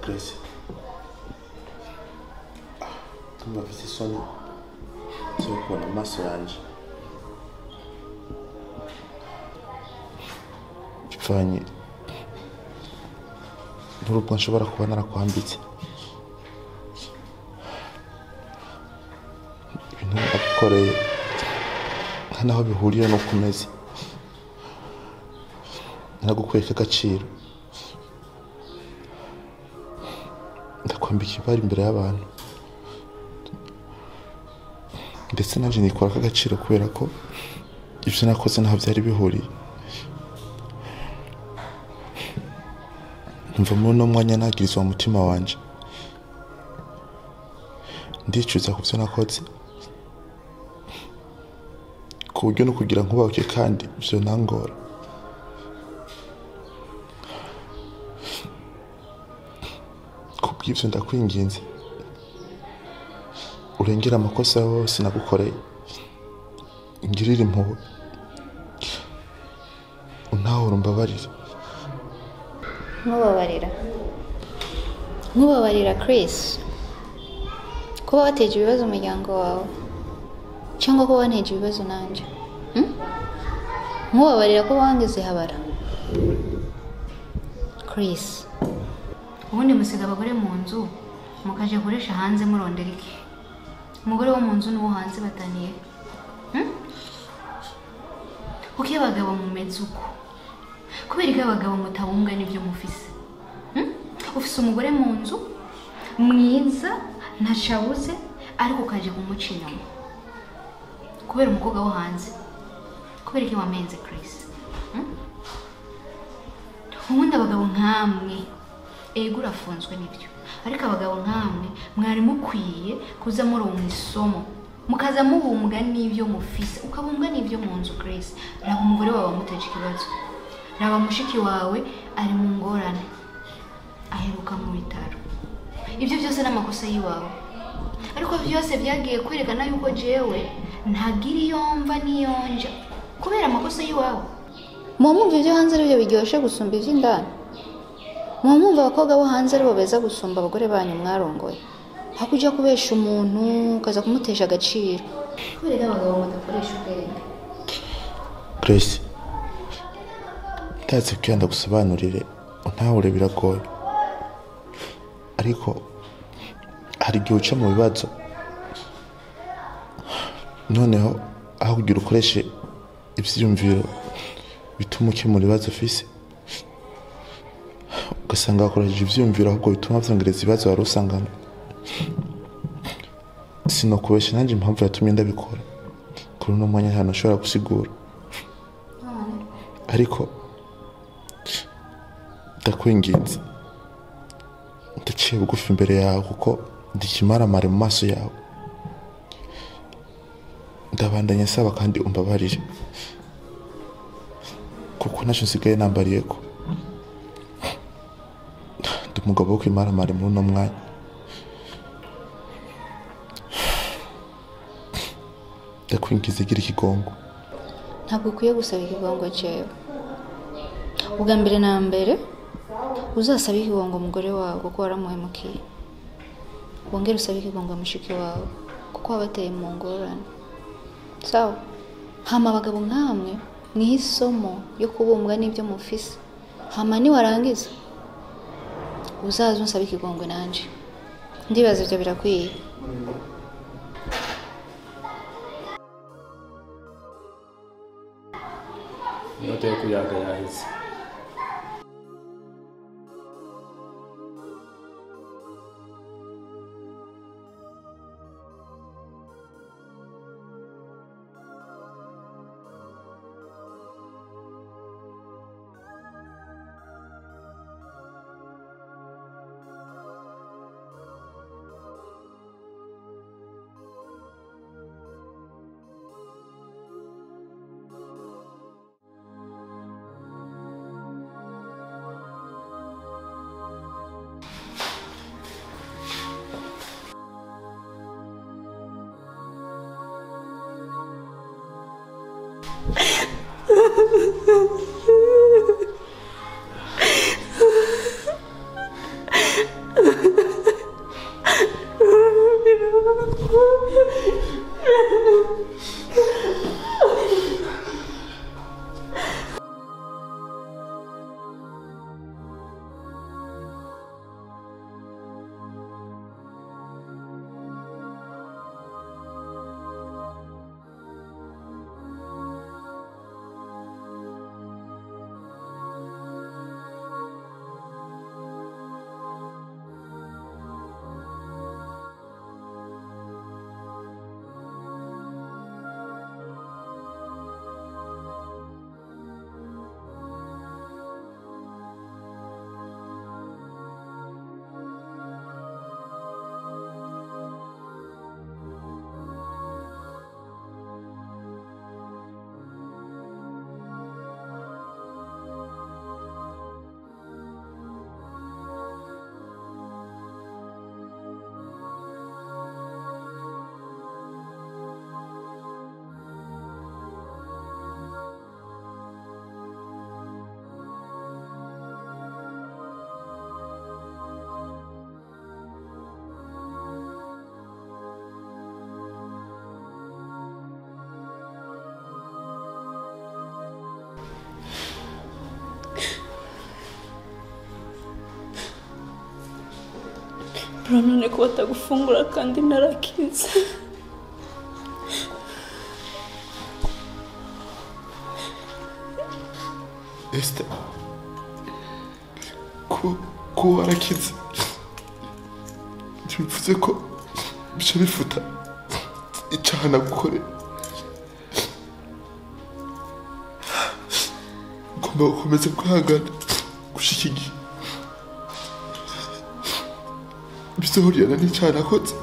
Grace, tumva afite isoni zo kubona amaso yanjye bivanye n'urubwo nshobora kuba narakwambitse. Ibintu nagukoreye nta naho bihuriye no kumeze. Naragukweka agaciro, ndakwambika ibari imbere y'abantu, ndetse nanje nikora akagaciro kubera ko ibyo nakoze ntaho byari bihuriye. Mva muri uno mwanya nagirizwa mu mutima wanje, ndicuza ku byo nakoze, ku buryo no kugira nkubahuke kandi byo nangora. Kubw'ibyo ndakwinginze urengera amakosa yose nagukoreye, ngirira impuhwe, untahura umbabarire. Nkubabarira Chris, kuba wateje ibibazo umuryango wawe cyangwa kuba wanteje ibibazo nanjye. Nkubabarira kuba wangeze habara Chris. Ubundi musiga abagore mu nzu mukaje gukoresha hanze murondera iki? Umugore wo mu nzu n'uwo hanze bataniye. Ukiye abagabo mu mezuko, kubera ko abagabo mutabunga n'ibyo mufise. Ufise umugore mu nzu mwiza ntacabuze ariko ukaje kumuca inyuma kubera umukobwa wo hanze. Kubera ko wamenze Chris. Ubundi abagabo nkamwe ego urafunzwe n'ibyo, ariko abagabo nkamwe mwari mukwiye kuza muri mu isomo mukaza mubumbwa n'ibyo mufise, ukabumbwa n'ibyo mu nzu Chris. Raba umugore wawe amuteje ikibazo, raba mushiki wawe ari mu ngorane aheruka mu bitaro. Ibyo byose n'amakosa yiwawe, ariko byose byagiye kwerekana yuko jewe ntagira iyomva niyonja kubera amakosa yiwawe. Mwumva ibyo hanze aribyo biryoshe gusumba iby'indani. Mwumva abakobwa bo hanze aribo beza gusumba abagore banyu mwarongoye, hakujya kubesha umuntu ukaza kumutesha agaciro kubera abagabo badakoresha ubwenge. Grace, ndazi ko yanda gusobanurire untahure biragoye, ariko hari igihe uca mu bibazo noneho aho kugira ukoreshe ibyiyumviro bituma ukemura ibibazo ufise, ugasanga wakoresheje ibyiyumviro ahubwo bituma byongereza ibibazo wari usangana. Sinokubesha nanjye impamvu yatumye ndabikora kuri uno mwanya hano ushobora gusigura, ariko ndakwinginze ndaciye bugufi imbere yawe kuko ndikimaramare mu maso yawe. Ndabandanya nsaba kandi umbabarire kuko ntacyo nsigaye nambariye ko ndi umugabo wo kwimaramare muri uno mwanya. Ndakwingiza gira ikigongo. Ntabwo ukwiye gusaba ikigongo cyewe. Ubwa mbere na mbere uzasaba ikigongo umugore wawe kuko waramuhemukiye. Wongere usabe ikigongo mushiki wawe kuko wabateye mu ngorane. Sawa? hama abagabo nkamwe mwisomo yo kubumbwa n'ibyo mufise hama ni warangiza uzaza unsaba ikigongwe nanje ndibaza ibyo birakwiye. Inote yo kuyaga yaheze. None ko batagufungura kandi narakize. Esther, ko warakize ntibivuze ko bica bifuta icyaha nagukorera. Ugomba gukomeza kwihangana gushika igihe bizohurira n'icyaha nakoze.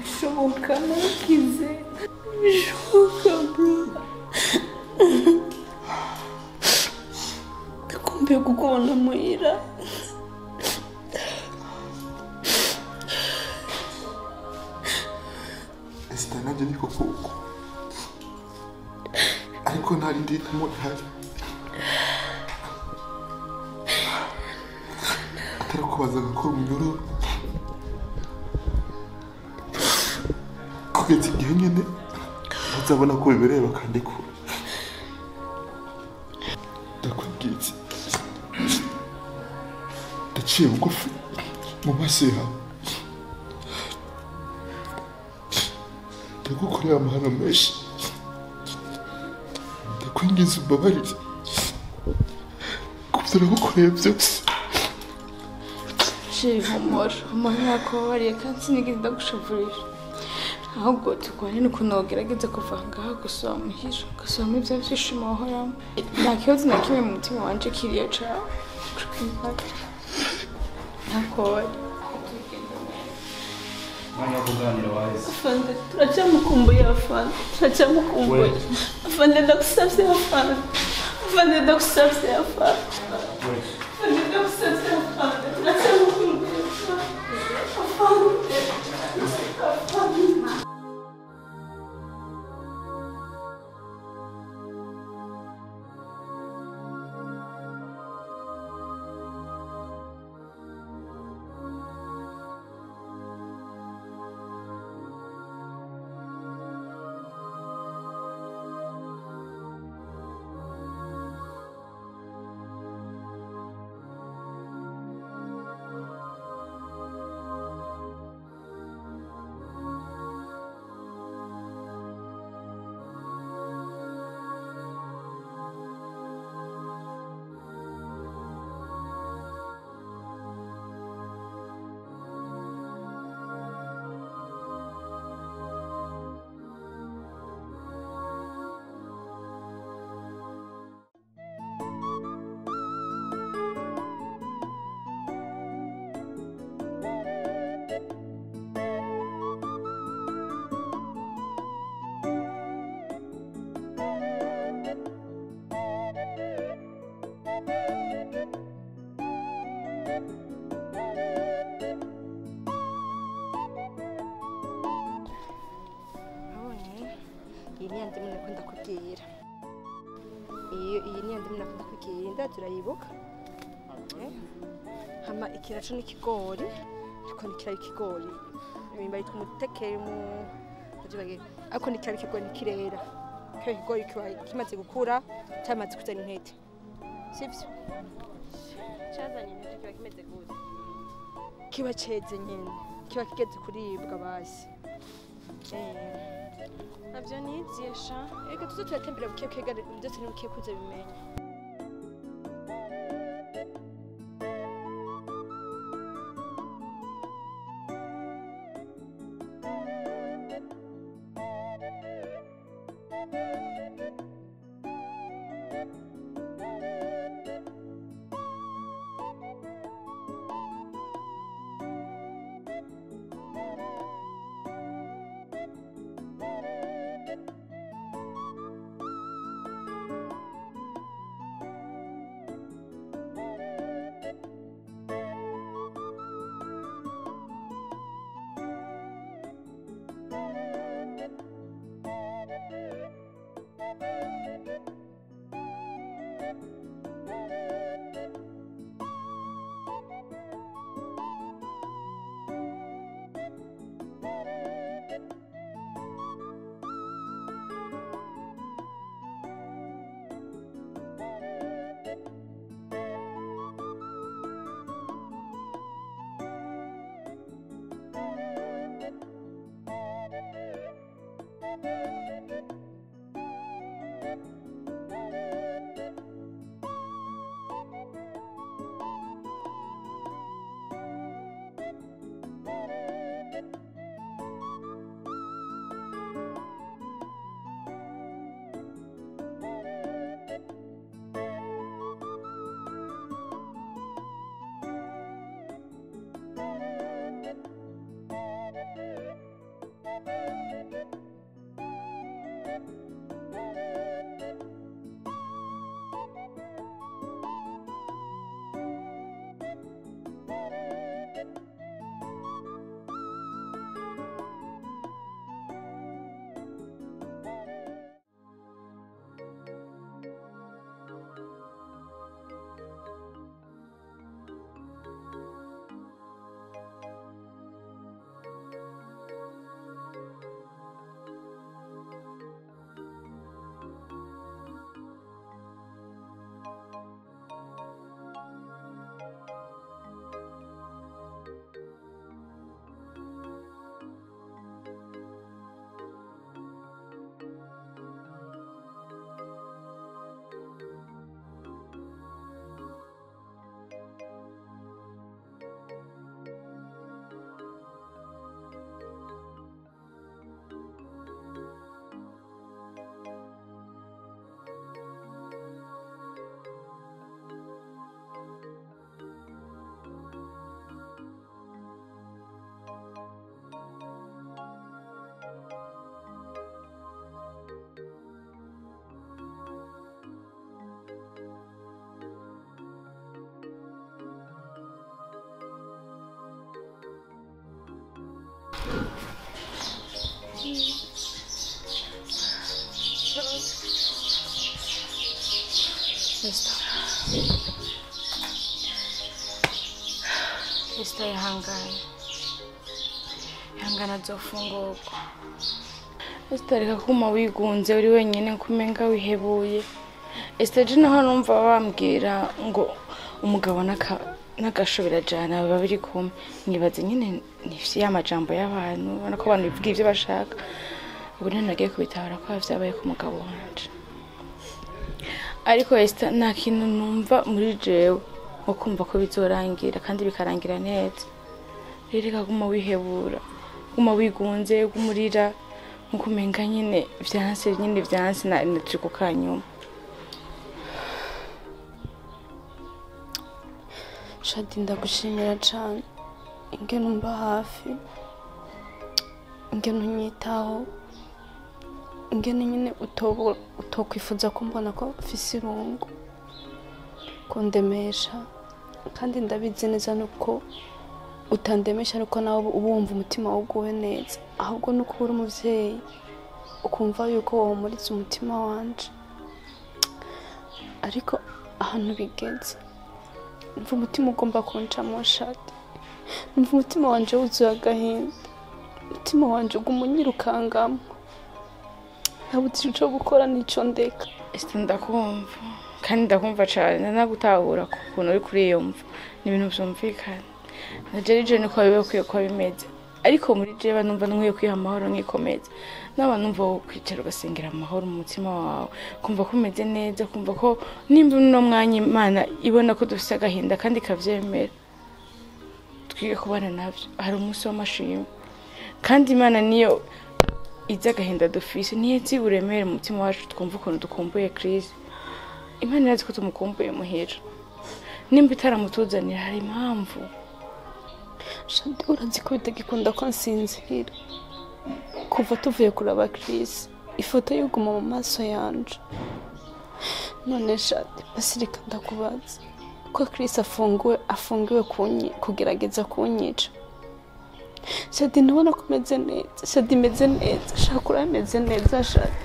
Bishoboka narakize. Bishoboka bro. Ndakumbuye kukubona muhira. Esther, nanjye niko kuko ariko ntari nditamo ntari atari kubaza gukora umunyururu kugeza igihe nyine uzabona ko bibereye bakandikura. Ndakubwiye ndaciye bugufi mu maso yawe, ndagukorera amahano menshi, ndakwinginze umbabarire kubyo nagukoreye byose. humura nakubabariye kandi sinigeze ndagushavurisha, ahubwo turwane n'ukuntu wogerageza kuva ngaha gusaba muhira ugasubiramo ibyo byishimo wahoramo. Nta kibazo na kimwe mu mutima wanje kiriyo cawe ntakubabariye. Mwanya wo kuganira waheze. Afande, turacyamukumbuye afande, turacyamukumbuye afande, ndagusabye afande, afande ndagusabye afande, afande ndagusabye afande, turacyamukumbuye afande, afande. iyi niyo ndimi nakunda kubwira iyi niyo ndimi nakunda kubwira ndazi urayibuka hama ikiraco n'ikigori ariko nikirari ikigori imimba yitwa umutekeri mu ariko nikirari ikigori nikirera kyo ikigori kimaze gukura cyamaze kuzana intete sivyo cyazanye intete kiba kimeze gute kiba ceze nyine kiba kigeze kuribwa basi navyo nizisha ega tuzo turatembera buke buke byose ni buke kuza bimenya Esther ihangana azofungurwa. Esther reka kuma wigunze uri wenyine kumenga wihebuye. Esther je naho numva bambwira ngo umugabo n'agashobera jana baba biri kumwe nibaze nyine nifye y'amajambo y'abantu ubona ko abantu bivuga ivyo bashaka. Ubu nagiye kubitahura ko vyabaye ku mugabo wanje. Ariko Esther nta kintu numva muri jewe ngo kumva ko bizorangira kandi bikarangira neza. Reka guma wihebura, guma wigunze, gumurira nkumenga nyine vyanse na triko kanyuma. Shadi ndagushimira cyane ingene umba hafi, ingene unyitaho, ingene nyine utokwifuza ko mbona ko mfise irungu kundemesha kandi ndabizi neza nuko utandemesha nuko nawe uba wumva umutima wawe uguwe neza, ahubwo nuko uri umuvyeyi ukumva yuko womuritse umutima wanje. Ariko ahantu bigeze numva umutima ugomba kuncamo Shadi, numva umutima wanje wuzuye agahinda, umutima wanje ugumunyirukangamo, ntabuze ico gukora n'ico ndeka. Ndakumva kandi ndakumva cyane, nagutahura ku kuntu uri kuriyumva, ni ibintu byumvikana. Naje niko biba kwiye ko bimeze, ariko muri je banumva nkwiye kwiha amahoro nkikomeza, n'abantu numva kwicara ugasengera amahoro mu mutima wawe, kumva ko umeze neza, kumva ko nimba no mwanya Imana ibona ko dufite agahinda kandi kavyemera, twige kubana navyo. Hari umunsi w'amashimwe kandi Imana niyo iza agahinda dufise, niyo izi uremere mu mutima wacu, twumva ukuntu dukumbuye Chris. Imana irazi ko tumukumbuye muhira, nimba itaramutuzanira hari impamvu. Shadi, urazi ko bitagikunda ko nsinzira kuva tuvuye kuraba Chris, ifoto y'uguma mu maso yanje. None Shadi, basirika ndakubaza ko Chris afungiwe kugerageza kunyica. Shadi, ndabona ko meze neza. Shadi, meze neza. Shakura meze neza Shadi.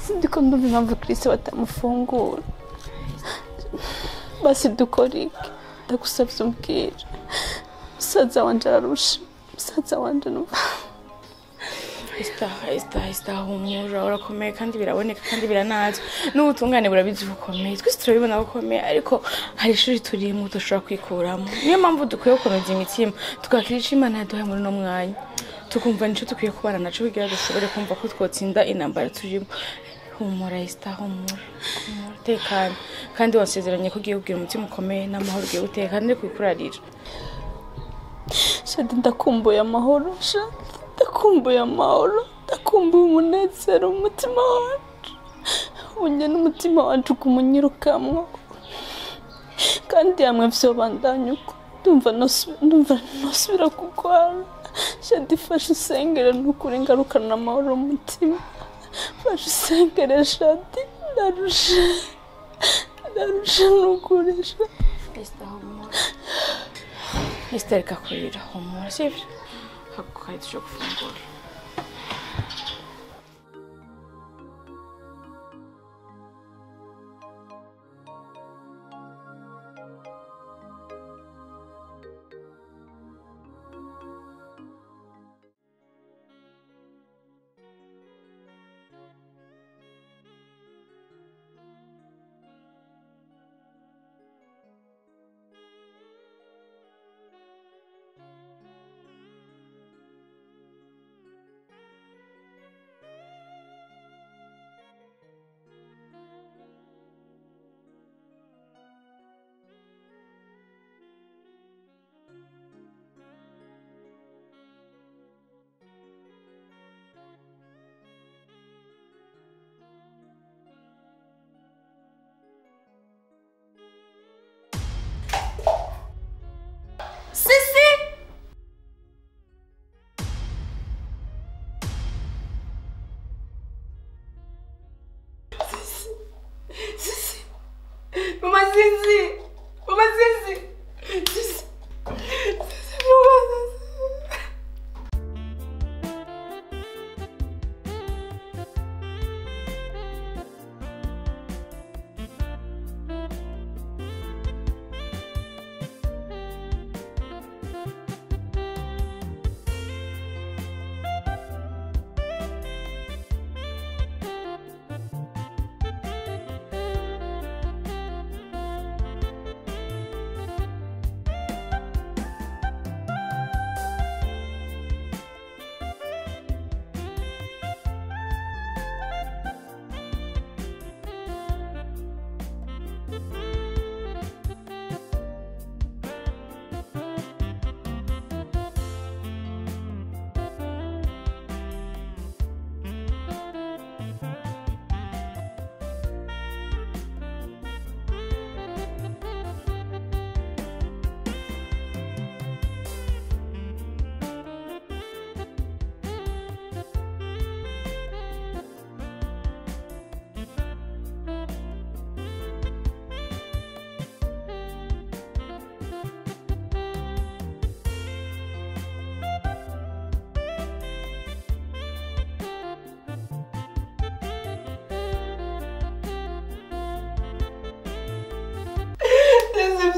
Sindiko ndumva impamvu Chris batamufungura. Basi dukora iki? Ndagusabye umbwire. Musaza wanje ararusha. Musaza wanje numva. Humura, urakomeye kandi biraboneka kandi biranazwe. N'ubutungane burabizi bukomeye. Twese turabibona bukomeye, ariko hari ishuri turimo dushobora kwikuramo. Niyo mpamvu dukwiye kunoza imitima, tugakirisha Imana yaduhaye muri no mwanya. Tukumva nico dukwiye kubana naco kugira dushobore kumva ko twotsinda intambara turimo. Humura humura. Tekana kandi wasezeranye ko ugiye kugira umutima ukomeye n'amahoro ugiye gutekana ndi kwikurarira. Shadi, ndakumbuye amahoro. Shadi, ndakumbuye amahoro, ndakumbuye umunezero mu mutima wanje. Unye n'umutima wanje ugumunyirukamo, kandi hamwe vyobandanya uko ndumva nosubira kugwara. Shadi, fasha usengere n'ukuri ngarukana amahoro mu mutima. Fasha usengere Shadi, ndarusha n'ukuri Shadi. Reka kurira, humura, sivyo? Hakukaye tuje gufungura.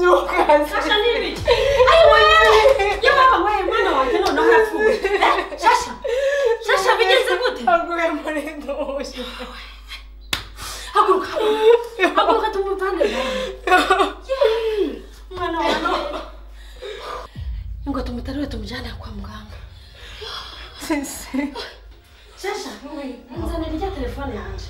byuka. Shasha nibi. Aiwe. Yaba we mwana wanjye none harafuye. Shasha. Shasha bigeze gute? Aguye muri ndoshe. Haguruka. Haguruka tumutane. Mwana wanjye. Ngo tumutarure tumujyana kwa muganga. Sisi. Shasha, nzanira ijya telefone yanjye.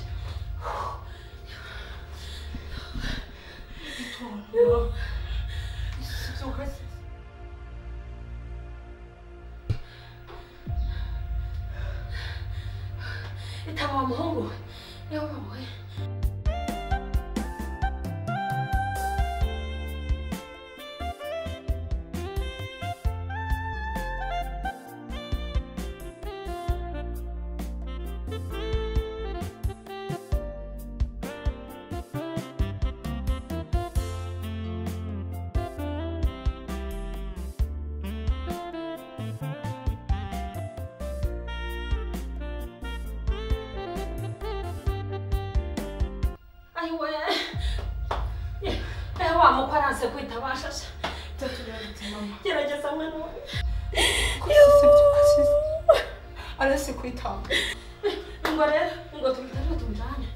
Itaba muhungu. Yewe we. Aiwe. Ewa muparanse kwitaba Shasha. Gerageza mwana wawe. Arase kwitanga. Ngo rero, ngo tumutarure tumujyane.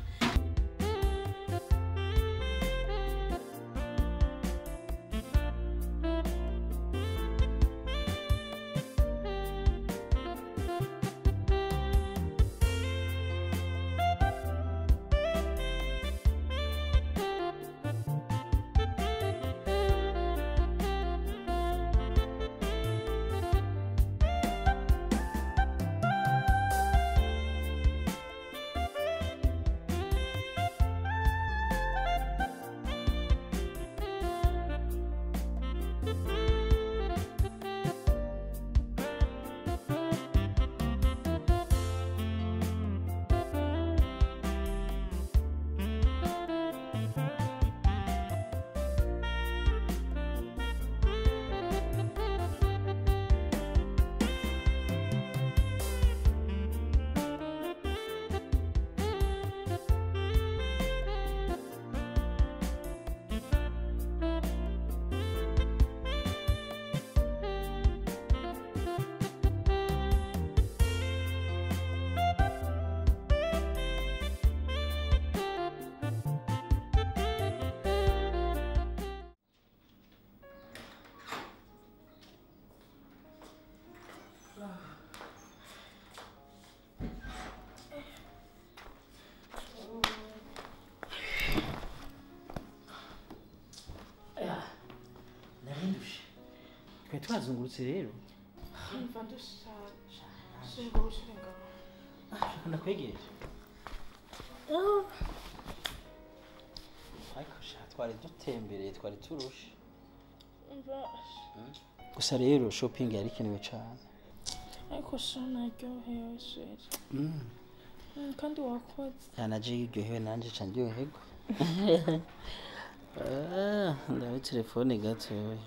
twazungurutse rero Umva ndushaje. Shingo ushinga. ndakwegereje ariko twari dutembereye twari turushe Umva. gusa rero shopping yari ikenewe cyane Ariko shana ryohewe sheri. Kandi wakoze. yanaje iryohewe nanje ca ndyoherwa ndabe telefone gatoya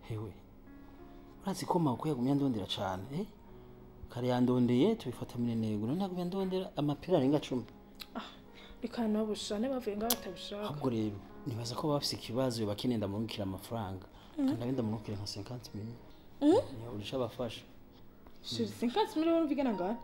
hewe urazi ko mako yagumya ndondera cyane kare yandondeye tubifata mine nego none yagumya ndondera amapira arenga 10 Bikana bushane bavuye nga batabishaka. ahubwo rero nibaza ko bafise ikibazo bakenenda murukira amafaranga kandi abenda murukira nka 50 million niyo urisha bafasha Sheri 50 million bigana ngana.